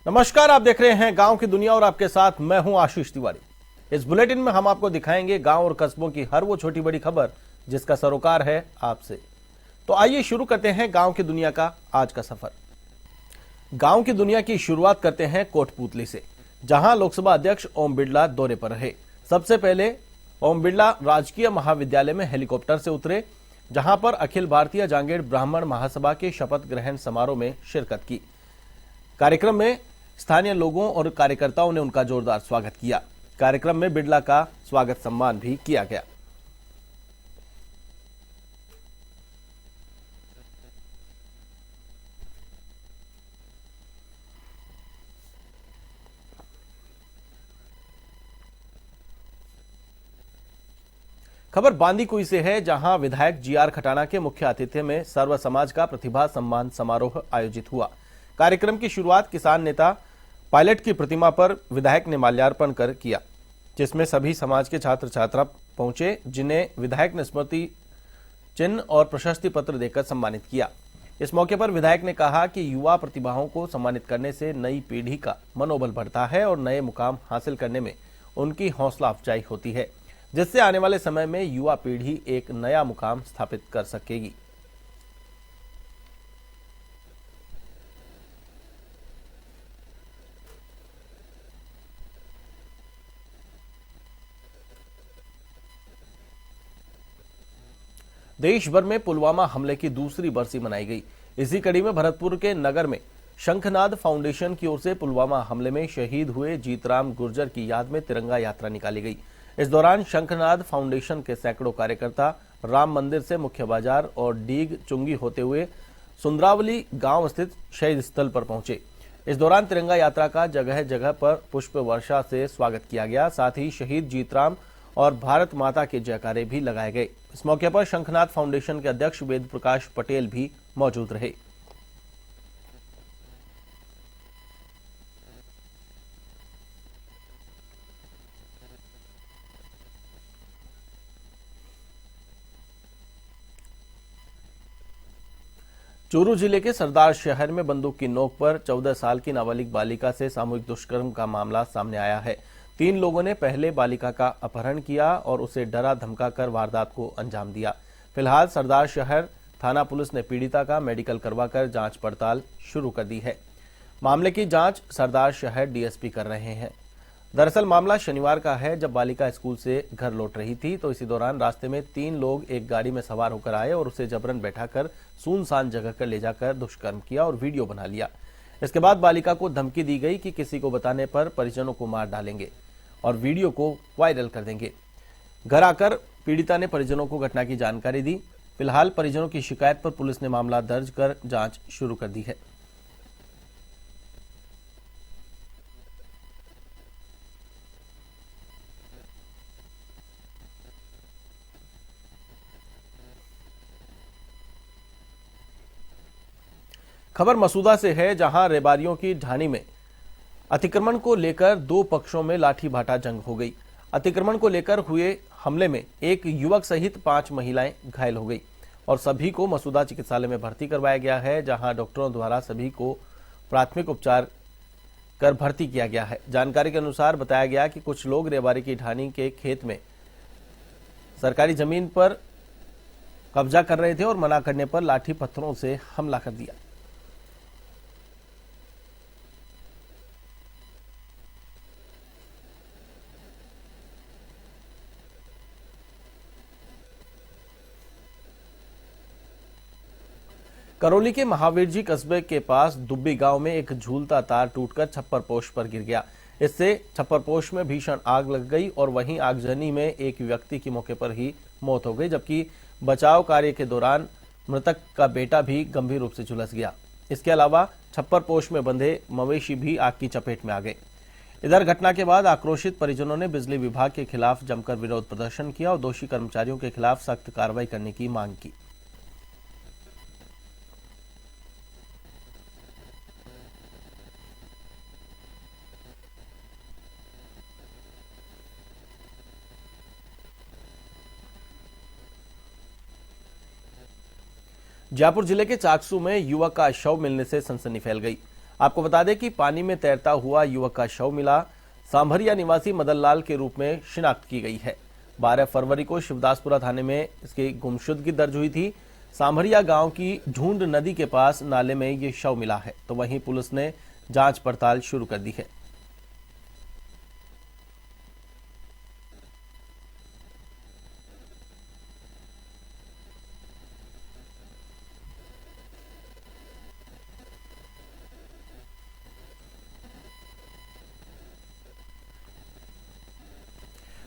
नमस्कार, आप देख रहे हैं गांव की दुनिया और आपके साथ मैं हूं आशीष तिवारी। इस बुलेटिन में हम आपको दिखाएंगे गांव और कस्बों की हर वो छोटी बड़ी खबर जिसका सरोकार है आपसे। तो आइए शुरू करते हैं गांव की दुनिया का आज का सफर। गांव की दुनिया की शुरुआत करते हैं कोटपूतली से, जहां लोकसभा अध्यक्ष ओम बिरला दौरे पर रहे। सबसे पहले ओम बिरला राजकीय महाविद्यालय में हेलीकॉप्टर से उतरे, जहां पर अखिल भारतीय जांगेड़ ब्राह्मण महासभा के शपथ ग्रहण समारोह में शिरकत की। कार्यक्रम में स्थानीय लोगों और कार्यकर्ताओं ने उनका जोरदार स्वागत किया। कार्यक्रम में बिरला का स्वागत सम्मान भी किया गया। खबर बांदीकुई से है, जहां विधायक जीआर खटाना के मुख्य आतिथ्य में सर्व समाज का प्रतिभा सम्मान समारोह आयोजित हुआ। कार्यक्रम की शुरुआत किसान नेता पायलट की प्रतिमा पर विधायक ने माल्यार्पण कर किया, जिसमें सभी समाज के छात्र छात्रा पहुंचे, जिन्हें विधायक ने स्मृति चिन्ह और प्रशस्ति पत्र देकर सम्मानित किया। इस मौके पर विधायक ने कहा कि युवा प्रतिभाओं को सम्मानित करने से नई पीढ़ी का मनोबल बढ़ता है और नए मुकाम हासिल करने में उनकी हौसला अफजाई होती है, जिससे आने वाले समय में युवा पीढ़ी एक नया मुकाम स्थापित कर सकेगी। देश भर में पुलवामा हमले की दूसरी बरसी मनाई गई। इसी कड़ी में भरतपुर के नगर में शंखनाद फाउंडेशन की ओर से पुलवामा हमले में शहीद हुए जीतराम गुर्जर की याद में तिरंगा यात्रा निकाली गई। इस दौरान शंखनाद फाउंडेशन के सैकड़ों कार्यकर्ता राम मंदिर से मुख्य बाजार और डीग चुंगी होते हुए सुंदरावली गांव स्थित शहीद स्थल पर पहुंचे। इस दौरान तिरंगा यात्रा का जगह जगह पर पुष्प वर्षा से स्वागत किया गया। साथ ही शहीद जीतराम और भारत माता के जयकारे भी लगाए गए। इस मौके पर शंखनाद फाउंडेशन के अध्यक्ष वेद प्रकाश पटेल भी मौजूद रहे। चूरू जिले के सरदार शहर में बंदूक की नोक पर 14 साल की नाबालिग बालिका से सामूहिक दुष्कर्म का मामला सामने आया है। 3 लोगों ने पहले बालिका का अपहरण किया और उसे डरा धमकाकर वारदात को अंजाम दिया। फिलहाल सरदार शहर थाना पुलिस ने पीड़िता का मेडिकल करवाकर जांच पड़ताल शुरू कर दी है। मामले की जांच सरदार शहर डीएसपी कर रहे हैं। दरअसल मामला शनिवार का है, जब बालिका स्कूल से घर लौट रही थी तो इसी दौरान रास्ते में 3 लोग एक गाड़ी में सवार होकर आए और उसे जबरन बैठाकर सुनसान जगह पर ले जाकर दुष्कर्म किया और वीडियो बना लिया। इसके बाद बालिका को धमकी दी गई कि किसी को बताने पर परिजनों को मार डालेंगे और वीडियो को वायरल कर देंगे। घर आकर पीड़िता ने परिजनों को घटना की जानकारी दी। फिलहाल परिजनों की शिकायत पर पुलिस ने मामला दर्ज कर जांच शुरू कर दी है। खबर मसूदा से है, जहां रेबारियों की ढाणी में अतिक्रमण को लेकर 2 पक्षों में लाठी भाटा जंग हो गई। अतिक्रमण को लेकर हुए हमले में एक युवक सहित 5 महिलाएं घायल हो गई और सभी को मसूदा चिकित्सालय में भर्ती करवाया गया है, जहां डॉक्टरों द्वारा सभी को प्राथमिक उपचार कर भर्ती किया गया है। जानकारी के अनुसार बताया गया कि कुछ लोग रेबारी की ढाणी के खेत में सरकारी जमीन पर कब्जा कर रहे थे और मना करने पर लाठी पत्थरों से हमला कर दिया। करौली के महावीर जी कस्बे के पास दुब्बी गांव में एक झूलता तार टूटकर छप्परपोश पर गिर गया। इससे छप्परपोश में भीषण आग लग गई और वहीं आगजनी में एक व्यक्ति की मौके पर ही मौत हो गई, जबकि बचाव कार्य के दौरान मृतक का बेटा भी गंभीर रूप से झुलस गया। इसके अलावा छप्परपोश में बंधे मवेशी भी आग की चपेट में आ गए। इधर घटना के बाद आक्रोशित परिजनों ने बिजली विभाग के खिलाफ जमकर विरोध प्रदर्शन किया और दोषी कर्मचारियों के खिलाफ सख्त कार्रवाई करने की मांग की। जयपुर जिले के चाकसू में युवक का शव मिलने से सनसनी फैल गई। आपको बता दें कि पानी में तैरता हुआ युवक का शव मिला। सांभरिया निवासी मदन लाल के रूप में शिनाख्त की गई है। 12 फरवरी को शिवदासपुरा थाने में इसकी गुमशुदगी दर्ज हुई थी। सांभरिया गांव की ढूंढ नदी के पास नाले में ये शव मिला है, तो वहीं पुलिस ने जांच पड़ताल शुरू कर दी है।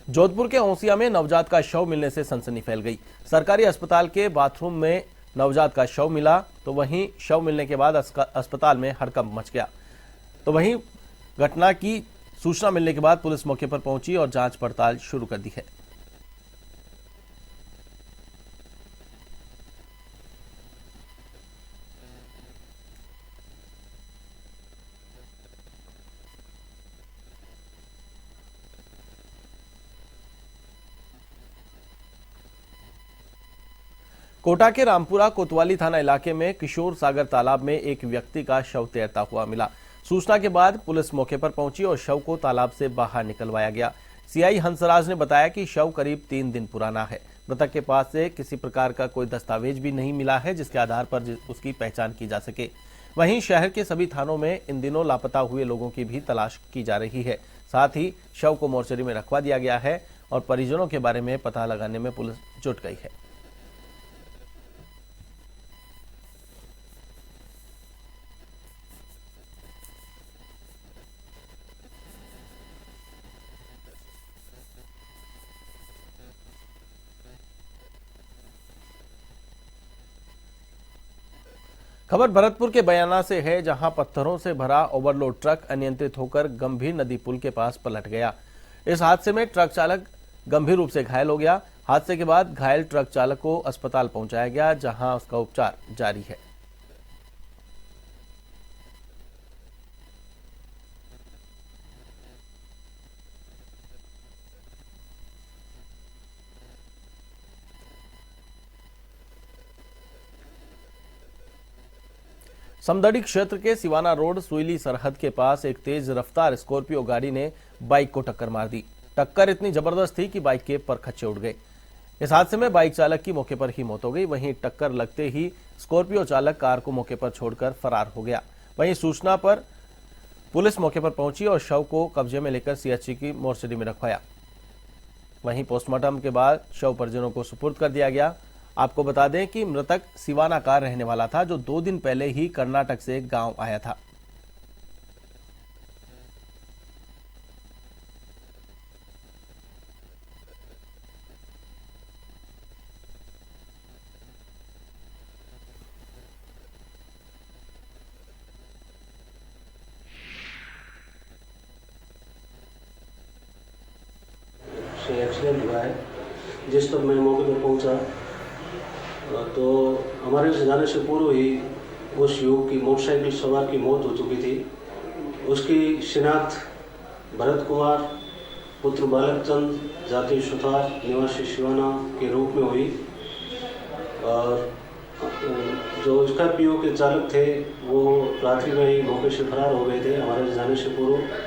जोधपुर के ओसिया में नवजात का शव मिलने से सनसनी फैल गई। सरकारी अस्पताल के बाथरूम में नवजात का शव मिला, तो वहीं शव मिलने के बाद अस्पताल में हड़कंप मच गया। तो वहीं घटना की सूचना मिलने के बाद पुलिस मौके पर पहुंची और जांच पड़ताल शुरू कर दी है। कोटा के रामपुरा कोतवाली थाना इलाके में किशोर सागर तालाब में एक व्यक्ति का शव तैरता हुआ मिला। सूचना के बाद पुलिस मौके पर पहुंची और शव को तालाब से बाहर निकलवाया गया। सीआई हंसराज ने बताया कि शव करीब 3 दिन पुराना है। मृतक के पास से किसी प्रकार का कोई दस्तावेज भी नहीं मिला है जिसके आधार पर उसकी पहचान की जा सके। वहीं शहर के सभी थानों में इन दिनों लापता हुए लोगों की भी तलाश की जा रही है। साथ ही शव को मोर्चरी में रखवा दिया गया है और परिजनों के बारे में पता लगाने में पुलिस जुट गई है। खबर भरतपुर के बयाना से है, जहां पत्थरों से भरा ओवरलोड ट्रक अनियंत्रित होकर गंभीर नदी पुल के पास पलट गया। इस हादसे में ट्रक चालक गंभीर रूप से घायल हो गया। हादसे के बाद घायल ट्रक चालक को अस्पताल पहुंचाया गया, जहां उसका उपचार जारी है। समदड़ी क्षेत्र के सिवाना रोड सुईली सरहद के पास एक तेज रफ्तार स्कॉर्पियो गाड़ी ने बाइक को टक्कर मार दी। टक्कर इतनी जबरदस्त थी कि बाइक के परखच्चे उड़ गए। इस हादसे में बाइक चालक की मौके पर ही मौत हो गई। वहीं टक्कर लगते ही स्कॉर्पियो चालक कार को मौके पर छोड़कर फरार हो गया। वहीं सूचना पर पुलिस मौके पर पहुंची और शव को कब्जे में लेकर सीएचसी की मोर्चरी में रखवाया। वहीं पोस्टमार्टम के बाद शव परिजनों को सुपुर्द कर दिया गया। आपको बता दें कि मृतक सिवाना का रहने वाला था, जो 2 दिन पहले ही कर्नाटक से गांव आया था। एक्सीडेंट हुआ है, जिस पर मैं मौके पर पहुंचा तो हमारे जाने से पूर्व ही उस युवक की मोटरसाइकिल सवार की मौत हो चुकी थी। उसकी शिनाख्त भरत कुमार पुत्र बालक चंद जाति सुथार निवासी सिवाना के रूप में हुई और जो स्कॉर्पियो के चालक थे वो रात्रि में ही मौके से फरार हो गए थे हमारे जाने से पूर्व।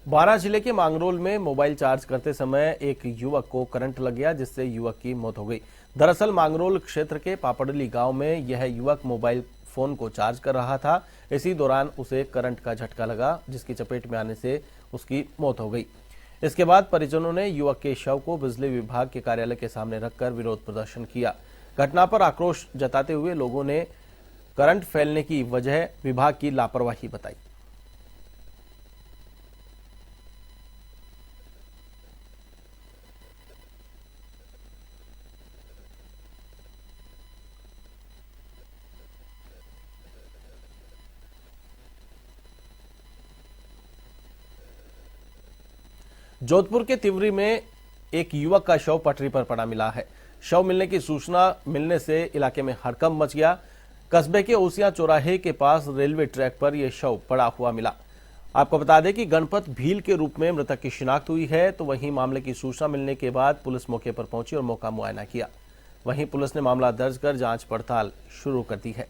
बारां जिले के मांगरोल में मोबाइल चार्ज करते समय एक युवक को करंट लग गया, जिससे युवक की मौत हो गई। दरअसल मांगरोल क्षेत्र के पापड़ली गांव में यह युवक मोबाइल फोन को चार्ज कर रहा था। इसी दौरान उसे करंट का झटका लगा, जिसकी चपेट में आने से उसकी मौत हो गई। इसके बाद परिजनों ने युवक के शव को बिजली विभाग के कार्यालय के सामने रखकर विरोध प्रदर्शन किया। घटना पर आक्रोश जताते हुए लोगों ने करंट फैलने की वजह विभाग की लापरवाही बताई। जोधपुर के तिवरी में एक युवक का शव पटरी पर पड़ा मिला है। शव मिलने की सूचना मिलने से इलाके में हड़कंप मच गया। कस्बे के ओसिया चौराहे के पास रेलवे ट्रैक पर यह शव पड़ा हुआ मिला। आपको बता दें कि गणपत भील के रूप में मृतक की शिनाख्त हुई है। तो वहीं मामले की सूचना मिलने के बाद पुलिस मौके पर पहुंची और मौका मुआयना किया। वहीं पुलिस ने मामला दर्ज कर जांच पड़ताल शुरू कर दी है।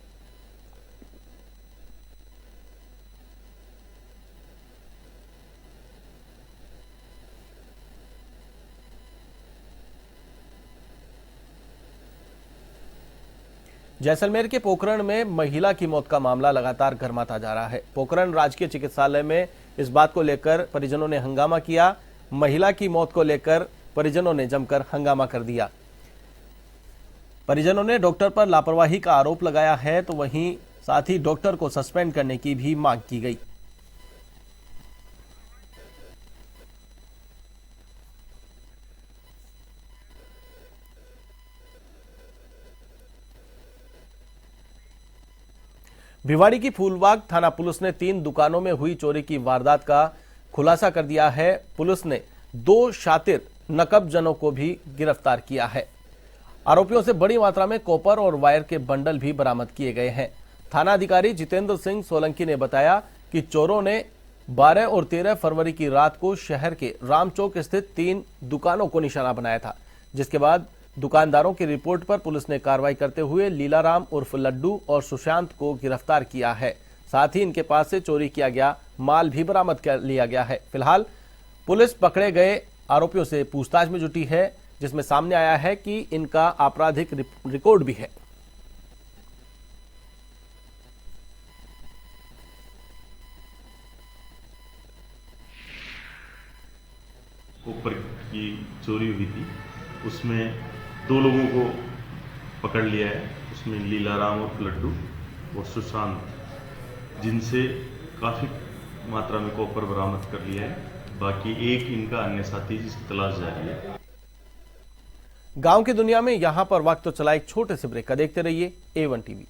जैसलमेर के पोखरण में महिला की मौत का मामला लगातार गर्माता जा रहा है। पोखरण राजकीय चिकित्सालय में इस बात को लेकर परिजनों ने हंगामा किया। महिला की मौत को लेकर परिजनों ने जमकर हंगामा कर दिया। परिजनों ने डॉक्टर पर लापरवाही का आरोप लगाया है, तो वहीं साथ ही डॉक्टर को सस्पेंड करने की भी मांग की गई। भिवाड़ी की फूलबाग थाना पुलिस ने 3 दुकानों में हुई चोरी की वारदात का खुलासा कर दिया है। पुलिस ने 2 शातिर नकबजनों को भी गिरफ्तार किया है। आरोपियों से बड़ी मात्रा में कॉपर और वायर के बंडल भी बरामद किए गए हैं। थाना अधिकारी जितेंद्र सिंह सोलंकी ने बताया कि चोरों ने 12 और 13 फरवरी की रात को शहर के रामचौक स्थित 3 दुकानों को निशाना बनाया था, जिसके बाद दुकानदारों की रिपोर्ट पर पुलिस ने कार्रवाई करते हुए लीलाराम उर्फ लड्डू और सुशांत को गिरफ्तार किया है। साथ ही इनके पास से चोरी किया गया माल भी बरामद कर लिया गया है। फिलहाल पुलिस पकड़े गए आरोपियों से पूछताछ में जुटी है, जिसमें सामने आया है कि इनका आपराधिक रिकॉर्ड भी है। ऊपर की चोरी हुई थी, उसमें 2 लोगों को पकड़ लिया है। उसमें लीलाराम और लड्डू और सुशांत, जिनसे काफ़ी मात्रा में कॉपर बरामद कर लिया है। बाकी एक इनका अन्य साथी, जिसकी तलाश जारी है। गांव की दुनिया में यहां पर वक्त तो चला एक छोटे से ब्रेक का। देखते रहिए A1 TV।